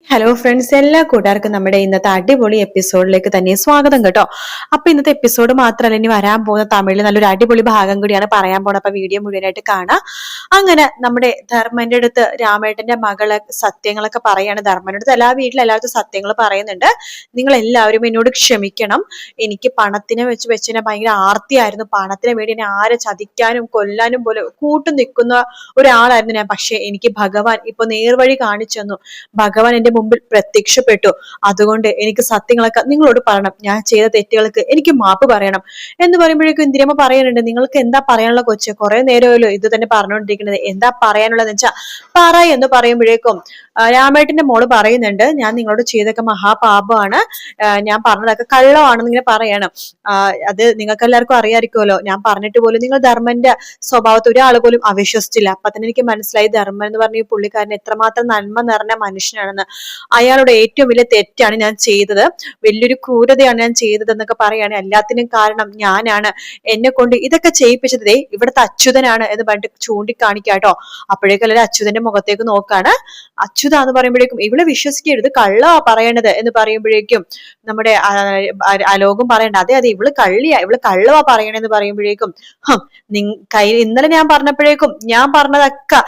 Hello friends, എല്ലാ കൂട്ടുകാർക്കും നമ്മുടെ ഇന്നത്തെ അടിപൊളി എപ്പിസോഡിലേക്ക് തന്നെ സ്വാഗതം കേട്ടോ. അപ്പൊ ഇന്നത്തെ എപ്പിസോഡ് മാത്രമല്ല, ഇനി വരാൻ പോകുന്ന തമിഴിൽ നല്ലൊരു അടിപൊളി ഭാഗം കൂടിയാണ് പറയാൻ പോകുന്നത്. അപ്പൊ വീഡിയോ മുഴുവനായിട്ട് കാണാം. അങ്ങനെ നമ്മുടെ ധർമ്മന്റെ അടുത്ത് രാമേട്ടന്റെ മകള് സത്യങ്ങളൊക്കെ പറയാണ്. ധർമ്മന്റെ അടുത്ത് വീട്ടിലെല്ലാവരും സത്യങ്ങൾ പറയുന്നുണ്ട്. നിങ്ങൾ എല്ലാവരും എന്നോട് ക്ഷമിക്കണം. എനിക്ക് പണത്തിനെ വെച്ച് ഭയങ്കര ആർത്തിയായിരുന്നു. പണത്തിന് വേണ്ടി എന്നെ ആരെ ചതിക്കാനും കൊല്ലാനും പോലെ കൂട്ടു നിൽക്കുന്ന ഒരാളായിരുന്നു ഞാൻ. പക്ഷെ എനിക്ക് ഭഗവാൻ ഇപ്പൊ നേർവഴി കാണിച്ചു തന്നു. ഭഗവാൻ എന്റെ മുമ്പിൽ പ്രത്യക്ഷപ്പെട്ടു. അതുകൊണ്ട് എനിക്ക് സത്യങ്ങളൊക്കെ നിങ്ങളോട് പറയണം. ഞാൻ ചെയ്ത തെറ്റുകൾക്ക് എനിക്ക് മാപ്പ് പറയണം എന്ന് പറയുമ്പോഴേക്കും ഇന്ദിരമ്മ പറയുന്നുണ്ട്, നിങ്ങൾക്ക് എന്താ പറയാനുള്ള കൊച്ച്? കുറെ നേരമല്ലോ ഇത് തന്നെ പറഞ്ഞുകൊണ്ടിരിക്കുന്നത്, എന്താ പറയാനുള്ളതെന്ന് വെച്ചാ പറ എന്ന് പറയുമ്പോഴേക്കും രാമേട്ടന്റെ മോള് പറയുന്നുണ്ട്, ഞാൻ നിങ്ങളോട് ചെയ്തൊക്കെ മഹാപാപമാണ്, ഞാൻ പറഞ്ഞതൊക്കെ കള്ളമാണെന്ന് ഇങ്ങനെ പറയണം. അത് നിങ്ങൾക്ക് എല്ലാവർക്കും അറിയാമായിരിക്കുമല്ലോ. ഞാൻ പറഞ്ഞിട്ട് പോലും നിങ്ങൾ ധർമ്മന്റെ സ്വഭാവത്തെ ഒരാൾ പോലും അവിശ്വസിച്ചില്ല. അപ്പൊ തന്നെ എനിക്ക് മനസ്സിലായി ധർമ്മൻ എന്ന് പറഞ്ഞ ഈ പുള്ളിക്കാരൻ എത്രമാത്രം നന്മ നിറഞ്ഞ മനുഷ്യനാണെന്ന്. അയാളുടെ ഏറ്റവും വലിയ തെറ്റാണ് ഞാൻ ചെയ്തത്, വലിയൊരു ക്രൂരതയാണ് ഞാൻ ചെയ്തത് എന്നൊക്കെ പറയാണ്. എല്ലാത്തിനും കാരണം ഞാനാണ്, എന്നെ കൊണ്ട് ഇതൊക്കെ ചെയ്യിപ്പിച്ചതേ ഇവിടുത്തെ അച്യുതനാണ് എന്ന് പറഞ്ഞിട്ട് ചൂണ്ടിക്കാണിക്കാട്ടോ. അപ്പോഴേക്കും എല്ലാവരും അച്യുതന്റെ മുഖത്തേക്ക് നോക്കാണ്. അച്യുത എന്ന് പറയുമ്പോഴേക്കും ഇവളെ വിശ്വസിക്കരുത്, കള്ളാ പറയണത് എന്ന് പറയുമ്പോഴേക്കും നമ്മുടെ അലോകം പറയണ്ട, അതെ അതെ ഇവള് കള്ളിയാ, ഇവള് കള്ളവാ പറയണെന്ന് പറയുമ്പോഴേക്കും ഇന്നലെ ഞാൻ പറഞ്ഞപ്പോഴേക്കും ഞാൻ പറഞ്ഞതൊക്കെ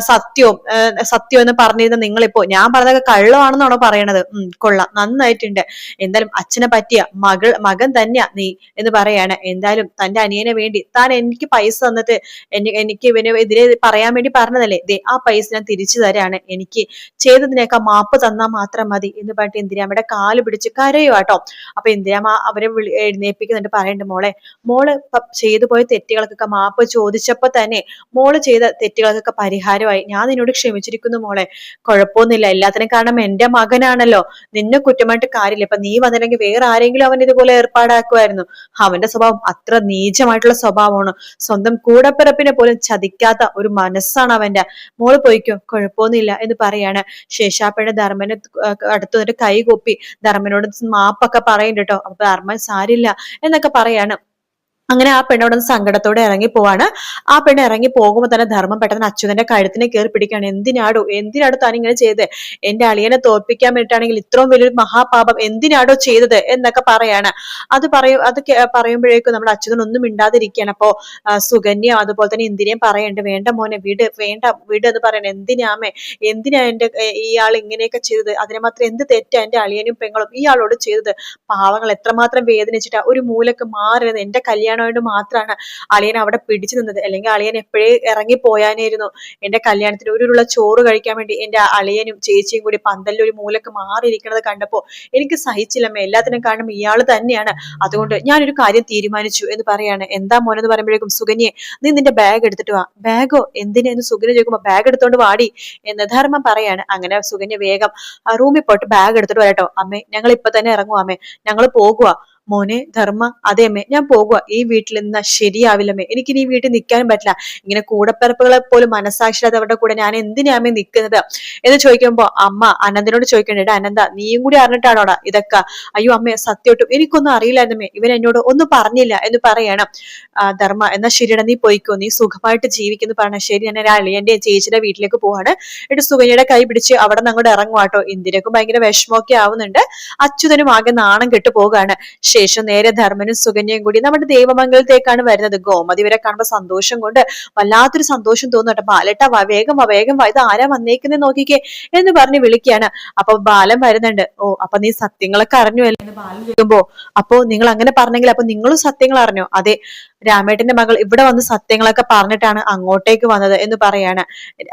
സത്യം എന്ന് പറഞ്ഞിരുന്ന നിങ്ങളിപ്പോ ഞാൻ പറഞ്ഞതൊക്കെ കള്ളമാണെന്നാണോ പറയണത്? കൊള്ളാം, നന്നായിട്ടുണ്ട്. എന്തായാലും അച്ഛനെ പറ്റിയ മകൻ തന്നെയാ നീ എന്ന് പറയാണ്. എന്തായാലും തന്റെ അനിയനെ വേണ്ടി താൻ എനിക്ക് പൈസ തന്നിട്ട് എനിക്ക് എതിരെ പറയാൻ വേണ്ടി പറഞ്ഞതല്ലേ, ദേ ആ പൈസ ഞാൻ തിരിച്ചു തരാണ്, എനിക്ക് ചെയ്തതിനേക്കാൾ മാപ്പ് തന്നാൽ മാത്രം മതി എന്ന് പറഞ്ഞിട്ട് ഇന്ദിരാമ്മയുടെ കാല് പിടിച്ച് കരയുവാട്ടോ. അപ്പൊ ഇന്ദിരാമ്മ അവരെ എഴുന്നേൽപ്പിക്കുന്നുണ്ട്. പറയുന്നുണ്ട്, മോള് ചെയ്തു പോയ തെറ്റുകൾക്കൊക്കെ മാപ്പ് ചോദിച്ചപ്പോ തന്നെ മോള് ചെയ്ത തെറ്റുകൾക്കൊക്കെ പരിഹാരമായി. ഞാൻ നിന്നോട് ക്ഷമിച്ചിരിക്കുന്നു മോളെ, കുഴപ്പമൊന്നുമില്ല. എല്ലാത്തിനും കാരണം എന്റെ മകനാണല്ലോ, നിന്നെ കുറ്റമായിട്ട് കാര്യമില്ല. ഇപ്പൊ നീ വന്നില്ലെങ്കിൽ വേറെ ആരെങ്കിലും അവൻ ഇതുപോലെ ഏർപ്പാടാക്കുമായിരുന്നു. അവന്റെ സ്വഭാവം അത്ര നീചമായിട്ടുള്ള സ്വഭാവമാണ്. സ്വന്തം കൂടപ്പിറപ്പിനെ പോലും ചതിക്കാത്ത ഒരു മനസ്സാണ് അവന്റെ. മോള് പോയിക്കോ, കുഴപ്പമൊന്നുമില്ല എന്ന് പറയാണ്. ശേഷാപ്പയുടെ ധർമ്മനെ അടുത്ത് വന്നിട്ട് കൈ കൂപ്പി ധർമ്മനോട് മാപ്പൊക്കെ പറയുന്നുണ്ട് കേട്ടോ. അപ്പൊ ധർമ്മൻ സാരില്ല എന്നൊക്കെ പറയാണ്. അങ്ങനെ ആ പെണ്ണ് അവിടെ നിന്ന് സങ്കടത്തോടെ ഇറങ്ങി പോവാണ്. ആ പെണ്ണ് ഇറങ്ങി പോകുമ്പോൾ തന്നെ ധർമ്മം പെട്ടെന്ന് അച്യുതന്റെ കഴുത്തിനെ കയറി പിടിക്കുകയാണ്. എന്തിനാടോ താൻ ഇങ്ങനെ ചെയ്ത്? എന്റെ അളിയനെ തോൽപ്പിക്കാൻ വേണ്ടിയിട്ടാണെങ്കിൽ ഇത്രയും വലിയൊരു മഹാപാപം എന്തിനാടോ ചെയ്തത് എന്നൊക്കെ പറയാണ്. അത് പറയുമ്പോഴേക്കും നമ്മുടെ അച്യുതൻ ഒന്നും മിണ്ടാതിരിക്കുകയാണ്. അപ്പോ സുകന്യ അതുപോലെ തന്നെ ഇന്ദിരയും പറയുന്നുണ്ട്, വേണ്ട മോനെ വീട് എന്ന് പറയണേ. എന്തിനാ ഇയാൾ ഇങ്ങനെയൊക്കെ ചെയ്തത്? അതിനെ മാത്രം എന്ത് തെറ്റാ എന്റെ അളിയനും പെങ്ങളും ഇയാളോട് ചെയ്തത്? പാവങ്ങൾ എത്രമാത്രം വേദനിച്ചിട്ടാ ഒരു മൂലക്ക് മാറുന്നത്. എന്റെ കല്യാണം കൊണ്ട് മാത്രമാണ് അളിയൻ അവിടെ പിടിച്ചു നിന്നത്, അല്ലെങ്കിൽ അളിയൻ എപ്പോഴേ ഇറങ്ങി പോയാനായിരുന്നു. എന്റെ കല്യാണത്തിന് ഒരു ചോറ് കഴിക്കാൻ വേണ്ടി എന്റെ അളിയനും ചേച്ചിയും കൂടി പന്തലിൽ ഒരു മൂലക്ക് മാറിയിരിക്കുന്നത് കണ്ടപ്പോ എനിക്ക് സഹിച്ചില്ലമ്മേ. എല്ലാത്തിനും കാരണം ഇയാൾ തന്നെയാണ്. അതുകൊണ്ട് ഞാനൊരു കാര്യം തീരുമാനിച്ചു എന്ന് പറയാണ്. എന്താ മോനെന്ന് പറയുമ്പോഴേക്കും, സുകന്യെ നീ നിന്റെ ബാഗ് എടുത്തിട്ട് വാ. ബാഗോ എന്തിനെന്ന് സുകന്യ ചോദിക്കുമ്പോ, ബാഗ് എടുത്തോണ്ട് വാടി എന്ന് ധർമ്മം പറയാണ്. അങ്ങനെ സുകന്യ വേഗം റൂമിൽ പോയിട്ട് ബാഗ് എടുത്തിട്ട് വരട്ടോ. അമ്മേ ഞങ്ങൾ ഇപ്പൊ തന്നെ ഇറങ്ങുവാ അമ്മേ, ഞങ്ങൾ പോകുക. മോനെ ധർമ്മ, അതേ അമ്മേ ഞാൻ പോകുക, ഈ വീട്ടിൽ നിന്നാ ശരിയാവില്ലമ്മേ, എനിക്കിനി ഈ വീട്ടിൽ നിൽക്കാനും പറ്റില്ല. ഇങ്ങനെ കൂടപ്പിറപ്പുകളെ പോലും മനസ്സാക്ഷിയാതെ അവരുടെ കൂടെ ഞാൻ എന്തിനാമേ നിൽക്കുന്നത് എന്ന് ചോദിക്കുമ്പോ അമ്മ അനന്തനോട് ചോദിക്കണ്ടേ, അനന്ത നീയും കൂടി അറിഞ്ഞിട്ടാണോടാ ഇതൊക്കെ? അയ്യോ അമ്മേ സത്യമായിട്ടും എനിക്കൊന്നും അറിയില്ലായിരുന്നമ്മേ, ഇവൻ എന്നോട് ഒന്നും പറഞ്ഞില്ല എന്ന് പറയണം. ധർമ്മ എന്നാ ശരിയടാ, നീ പോയിക്കോ, നീ സുഖമായിട്ട് ജീവിക്കുന്നു പറഞ്ഞ. ശരി, ഞാൻ അളിയന്റെ ചേച്ചിയുടെ വീട്ടിലേക്ക് പോവാണ്. എന്നിട്ട് സുകന്യയുടെ കൈ പിടിച്ച് അവിടെ നിന്ന് അങ്ങോട്ട് ഇറങ്ങുവാട്ടോ. ഇന്ദിരക്കും ഭയങ്കര വിഷമമൊക്കെ ആവുന്നുണ്ട്. അച്യുതനും ആകെ നാണം കെട്ടു പോകാണ്. ശേഷം നേരെ ധർമ്മനും സുകന്യയും കൂടി നമ്മുടെ ദേവമംഗലത്തേക്കാണ് വരുന്നത്. ഗോമതി വരെ കാണുമ്പോൾ സന്തോഷം കൊണ്ട് വല്ലാത്തൊരു സന്തോഷം തോന്നുന്നുണ്ട്. ബാലേട്ട വേഗം വാ, ഇത് ആരാ വന്നേക്കുന്നത് നോക്കിക്കേ എന്ന് പറഞ്ഞ് വിളിക്കുകയാണ്. അപ്പൊ ബാലൻ വരുന്നുണ്ട്. ഓ അപ്പൊ നീ സത്യങ്ങളൊക്കെ അറിഞ്ഞു അല്ലേ എന്ന് ബാലൻ ചോദിക്കുമ്പോ, അപ്പോ നിങ്ങൾ അങ്ങനെ പറഞ്ഞെങ്കിൽ അപ്പൊ നിങ്ങളും സത്യങ്ങൾ അറിഞ്ഞോ? അതെ, രാമേട്ടന്റെ മകൾ ഇവിടെ വന്ന് സത്യങ്ങളൊക്കെ പറഞ്ഞിട്ടാണ് അങ്ങോട്ടേക്ക് വന്നത് എന്ന് പറയാണ്.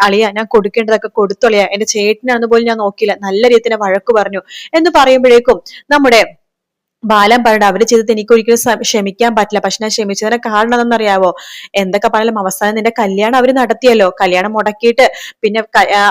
അളിയ ഞാൻ കൊടുക്കേണ്ടതൊക്കെ കൊടുത്തൊളിയ, എന്റെ ചേട്ടനാണെന്ന് പോലും ഞാൻ നോക്കിയില്ല, നല്ല രീതിയിൽ വഴക്ക് പറഞ്ഞു എന്ന് പറയുമ്പോഴേക്കും നമ്മുടെ ബാലൻ പറഞ്ഞ, അവര് ചെയ്തത് എനിക്ക് ഒരിക്കലും ക്ഷമിക്കാൻ പറ്റില്ല. പക്ഷെ ഞാൻ ക്ഷമിച്ചതിനെ കാരണം എന്താണെന്നറിയാവോ? എന്തൊക്കെ പറഞ്ഞാലും അവസാനം നിന്റെ കല്യാണം അവര് നടത്തിയല്ലോ, കല്യാണം മുടക്കിയിട്ട് പിന്നെ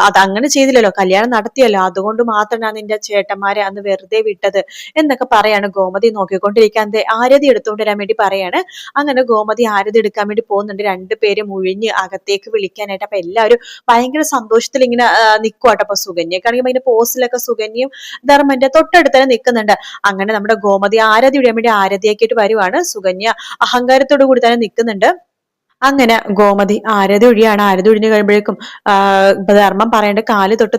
അത് അങ്ങനെ ചെയ്തില്ലല്ലോ, കല്യാണം നടത്തിയല്ലോ, അതുകൊണ്ട് മാത്രം ഞാൻ നിന്റെ ചേട്ടന്മാരെ അന്ന് വെറുതെ വിട്ടത് എന്നൊക്കെ പറയാണ്. ഗോമതി നോക്കിക്കൊണ്ടിരിക്കാൻ ആരതി എടുത്തുകൊണ്ട് വരാൻ വേണ്ടി പറയാണ്. അങ്ങനെ ഗോമതി ആരതി എടുക്കാൻ വേണ്ടി പോകുന്നുണ്ട്. രണ്ടുപേരും ഒഴിഞ്ഞ് അകത്തേക്ക് വിളിക്കാനായിട്ട്. അപ്പൊ എല്ലാവരും ഭയങ്കര സന്തോഷത്തിൽ ഇങ്ങനെ നിൽക്കുവാട്ടോ. അപ്പൊ സുകന്യക്കാണെങ്കിൽ അതിന്റെ പോസ്റ്റിലൊക്കെ സുകന്യയും ധർമ്മന്റെ തൊട്ടടുത്ത് തന്നെ നിൽക്കുന്നുണ്ട്. അങ്ങനെ നമ്മുടെ ഗോമതി ആരതി ഇടാൻ വേണ്ടി ആരതിയാക്കിയിട്ട് വരുവാണ്. സുകന്യ അഹങ്കാരത്തോടു കൂടി തന്നെ നിൽക്കുന്നുണ്ട്. അങ്ങനെ ഗോമതി ആരതി ഒഴിയാണ്. ആരതി ഒഴിഞ്ഞു കഴിയുമ്പോഴേക്കും ധർമ്മം പറയേണ്ട കാല് തൊട്ട്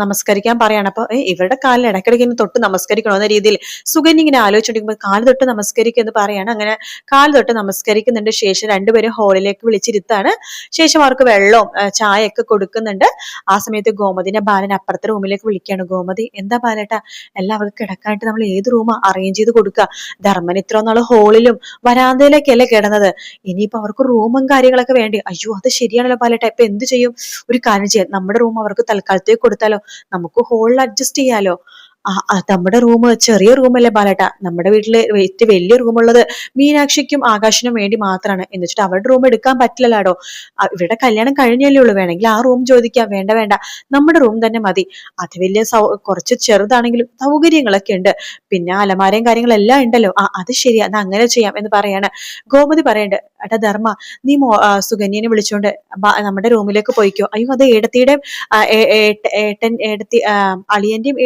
നമസ്കരിക്കാൻ പറയാണ്. അപ്പൊ ഇവരുടെ കാലിൽ ഇടയ്ക്കിടയ്ക്ക് ഇങ്ങനെ തൊട്ട് നമസ്കരിക്കണോ എന്ന രീതിയിൽ സുകന്യ ഇങ്ങനെ ആലോചിച്ചിരിക്കുമ്പോൾ കാല് തൊട്ട് നമസ്കരിക്കും എന്ന് പറയാണ്. അങ്ങനെ കാല് തൊട്ട് നമസ്കരിക്കുന്നുണ്ട്. ശേഷം രണ്ടുപേരും ഹാളിലേക്ക് വിളിച്ചിരുത്താണ്. ശേഷം അവർക്ക് വെള്ളവും ചായയൊക്കെ കൊടുക്കുന്നുണ്ട്. ആ സമയത്ത് ഗോമതിന്റെ ബാലൻ അപ്പുറത്തെ റൂമിലേക്ക് വിളിക്കുകയാണ്. ഗോമതി, എന്താ ബാലേട്ടാ, എല്ലാവർക്കും കിടക്കാനായിട്ട് നമ്മൾ ഏത് റൂമാ അറേഞ്ച് ചെയ്ത് കൊടുക്കുക? ധർമ്മൻ ഇത്ര നാള് ഹാളിലും വരാന്തയിലേക്കല്ലേ കിടന്നത്, ഇനിയിപ്പോ അവർക്ക് റൂമും കാര്യങ്ങളൊക്കെ വേണ്ടി? അയ്യോ, അത് ശരിയാണല്ലോ ബാലേട്ട, ഇപ്പൊ എന്ത് ചെയ്യും? ഒരു കാര്യം ചെയ്യാം, നമ്മുടെ റൂം അവർക്ക് തൽക്കാലത്തേക്ക് കൊടുത്താലോ? നമുക്ക് ഹോളിൽ അഡ്ജസ്റ്റ് ചെയ്യാലോ? നമ്മുടെ റൂം ചെറിയ റൂമല്ലേ ബാലേട്ട, നമ്മുടെ വീട്ടില് ഏറ്റവും വലിയ റൂമുള്ളത് മീനാക്ഷിക്കും ആകാശിനും വേണ്ടി മാത്രമാണ്. എന്ന് വെച്ചിട്ട് അവരുടെ റൂം എടുക്കാൻ പറ്റില്ലല്ലോ. ഇവരുടെ കല്യാണം കഴിഞ്ഞല്ലേ ഉള്ളൂ, വേണമെങ്കിൽ ആ റൂം ചോദിക്കാം. വേണ്ട വേണ്ട, നമ്മുടെ റൂം തന്നെ മതി. അത് വലിയ കുറച്ച് ചെറുതാണെങ്കിലും സൗകര്യങ്ങളൊക്കെ ഉണ്ട്, പിന്നെ അലമാരയും കാര്യങ്ങളെല്ലാം ഉണ്ടല്ലോ. അത് ശരിയാ, അത് അങ്ങനെ ചെയ്യാം എന്ന് പറയാണ്. ഗോമതി പറയണ്ട്, എടാ ധർമ്മ, നീ സുകന്യനെ വിളിച്ചോണ്ട് നമ്മുടെ റൂമിലേക്ക് പോയിക്കോ. അയ്യോ, അത് ഏടത്തിയുടെയും ഏടത്തി അളിയന്റെയും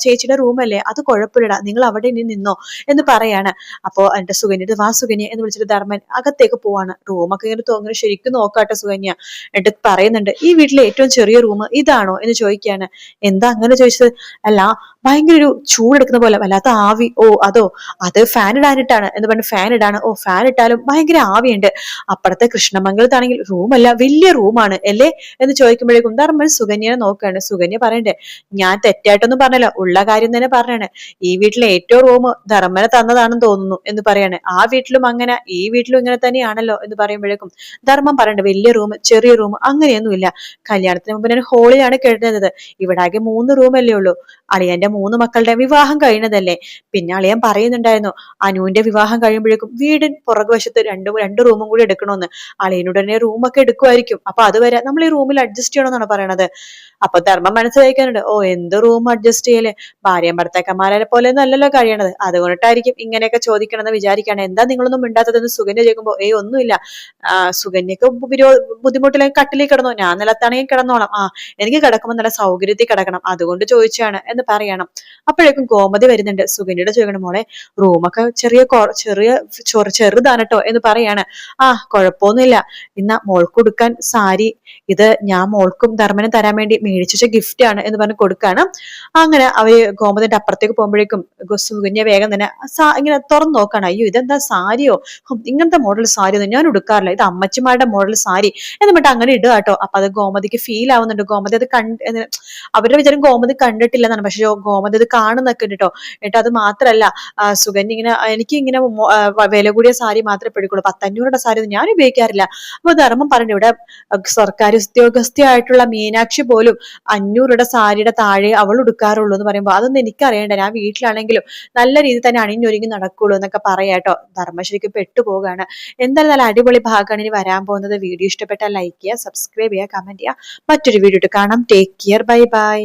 ചേച്ചിയുടെ റൂമല്ലേ, അത് കുഴപ്പമില്ലടാ, നിങ്ങൾ അവിടെ ഇനി നിന്നോ എന്ന് പറയാണ്. അപ്പോ എന്റെ സുകന്യ, വാ സുകന്യ എന്ന് വിളിച്ചിട്ട് ധർമ്മൻ അകത്തേക്ക് പോവാണ്. റൂമൊക്കെ ഇങ്ങനെ തോന്നുന്നു ശരിക്കും നോക്കാട്ടെ സുകന്യ. എന്നിട്ട് പറയുന്നുണ്ട്, ഈ വീട്ടിലെ ഏറ്റവും ചെറിയ റൂം ഇതാണോ എന്ന് ചോദിക്കുകയാണ്. എന്താ അങ്ങനെ ചോദിച്ചത്? അല്ല, ഭയങ്കര ഒരു ചൂടെടുക്കുന്ന പോലെ വല്ലാത്ത ആവി. ഓ അതോ, അത് ഫാൻ ഇടാനിട്ടാണ് എന്ന് പറഞ്ഞ് ഫാൻ ഇടാണ്. ഓ, ഫാൻ ഇട്ടാലും ഭയങ്കര ആവിയുണ്ട്. അപ്പുറത്തെ കൃഷ്ണമംഗലത്താണെങ്കിൽ റൂമല്ല, വലിയ റൂമാണ് അല്ലേ എന്ന് ചോദിക്കുമ്പോഴേക്കും ധർമ്മൻ സുകന്യനെ നോക്കുകയാണ്. സുകന്യ പറയണ്ടേ, ഞാൻ തെറ്റായിട്ടൊന്നും പറഞ്ഞല്ലോ, ഉള്ള കാര്യം തന്നെ പറഞ്ഞാണ്. ഈ വീട്ടിലെ ഏറ്റവും റൂം ധർമ്മനെ തന്നതാണെന്ന് തോന്നുന്നു എന്ന് പറയാണ്. ആ വീട്ടിലും അങ്ങനെ, ഈ വീട്ടിലും ഇങ്ങനെ തന്നെയാണല്ലോ എന്ന് പറയുമ്പോഴേക്കും ധർമ്മം പറയണ്ട, വലിയ റൂം ചെറിയ റൂം അങ്ങനെയൊന്നുമില്ല. കല്യാണത്തിന് മുമ്പ് ഞാൻ ഹോളിലാണ് കിടന്നത്. ഇവിടെ ആകെ 3 റൂമല്ലേ ഉള്ളൂ. അളിയന്റെ 3 മക്കളുടെ വിവാഹം കഴിഞ്ഞതല്ലേ. പിന്നെ അളിയൻ പറയുന്നുണ്ടായിരുന്നു, അനുവിന്റെ വിവാഹം കഴിയുമ്പോഴേക്കും വീടിൻ പുറകുവശത്ത് രണ്ട് റൂമും കൂടി എടുക്കണമെന്ന്. അളിയനുടനെ റൂമൊക്കെ എടുക്കുമായിരിക്കും. അപ്പൊ അതുവരെ നമ്മൾ ഈ റൂമിൽ അഡ്ജസ്റ്റ് ചെയ്യണമെന്നാണ് പറയണത്. അപ്പൊ ധർമ്മം മനസ്സിലാക്കാനുണ്ട്, ഓ എന്ത് റൂം അഡ്ജസ്റ്റ് ചെയ്യല്, ഭാര്യയും ഭർത്താക്കന്മാരെ പോലെ ഒന്നും അല്ലല്ലോ കഴിയണത്, അതുകൊണ്ടിട്ടായിരിക്കും ഇങ്ങനെയൊക്കെ ചോദിക്കണമെന്ന് വിചാരിക്കുകയാണ്. എന്താ നിങ്ങളൊന്നും മിണ്ടാത്തതെന്ന് സുകന്യ ചോദിക്കുമ്പോ, ഒന്നുമില്ല, സുകന്യക്ക് ബുദ്ധിമുട്ടിലേക്ക് കട്ടിലേക്ക് കിടന്നോ, ഞാൻ നിലത്താണെങ്കിൽ കിടന്നോളാം. എനിക്ക് കിടക്കുമ്പോൾ നല്ല സൗകര്യത്തിൽ കിടക്കണം, അതുകൊണ്ട് ചോദിച്ചാണ് എന്ന് പറയണം. അപ്പോഴേക്കും ഗോമതി വരുന്നുണ്ട്. സുകന്യയുടെ ചോദിക്കണം, മോളെ റൂമൊക്കെ ചെറുതാണ് കേട്ടോ എന്ന് പറയാണ്. കുഴപ്പമൊന്നുമില്ല, ഇന്ന മോൾക്ക് കൊടുക്കാൻ സാരി, ഇത് ഞാൻ മോൾക്കും ധർമ്മനും തരാൻ വേണ്ടി മേടിച്ച ഗിഫ്റ്റ് ആണ് എന്ന് പറഞ്ഞ് കൊടുക്കാണ്. അങ്ങനെ അവര് ഗോമതിന്റെ അപ്പുറത്തേക്ക് പോകുമ്പോഴേക്കും സുകന്യ വേഗം തന്നെ ഇങ്ങനെ തുറന്നു നോക്കാണ്. അയ്യോ, ഇതെന്താ സാരിയോ, ഇങ്ങനത്തെ മോഡൽ സാരി ഒന്നും ഞാൻ ഉടുക്കാറില്ല, ഇത് അമ്മച്ചിമാരുടെ മോഡൽ സാരി എന്ന് പറഞ്ഞിട്ട് അങ്ങനെ ഇടുക കേട്ടോ. അപ്പൊ അത് ഗോമതിക്ക് ഫീൽ ആവുന്നുണ്ട്. ഗോമതി അത് അവരുടെ വിചാരം ഗോമതി കണ്ടിട്ടില്ലെന്നാണ്, പക്ഷെ ഗോമതി അത് കാണുന്നൊക്കെ ഉണ്ട് കേട്ടോ. എന്നിട്ട് അത് മാത്രല്ല, സുകന്യ ഇങ്ങനെ, എനിക്ക് ഇങ്ങനെ വില കൂടിയ സാരി മാത്രമേ പിടിക്കുള്ളൂ, 500 സാരി ഒന്നും ഞാൻ ഉപയോഗിക്കാറില്ല. അപ്പൊ ധർമ്മം പറഞ്ഞു, ഇവിടെ സർക്കാർ ഉദ്യോഗസ്ഥയായിട്ടുള്ള മീനാക്ഷി പോലും 500 സാരിയുടെ താഴെ അവൾ ഉടുക്കാറുള്ളൂ എന്ന് പറയുമ്പോൾ അതൊന്നും എനിക്കറിയണ്ട, ഞാൻ വീട്ടിലാണെങ്കിലും നല്ല രീതിയിൽ തന്നെ അണിഞ്ഞൊരുങ്ങി നടക്കുള്ളൂ എന്നൊക്കെ പറയാട്ടോ. ധർമ്മം ശരിക്കും പെട്ടുപോകാണ്. എന്തായാലും നല്ല അടിപൊളി ഭാഗമാണ് ഇനി വരാൻ പോകുന്നത്. വീഡിയോ ഇഷ്ടപ്പെട്ടാൽ ലൈക്ക് ചെയ്യുക, സബ്സ്ക്രൈബ് ചെയ്യുക, കമന്റ് ചെയ്യുക. മറ്റൊരു വീഡിയോ കാണാം. Take care, bye bye.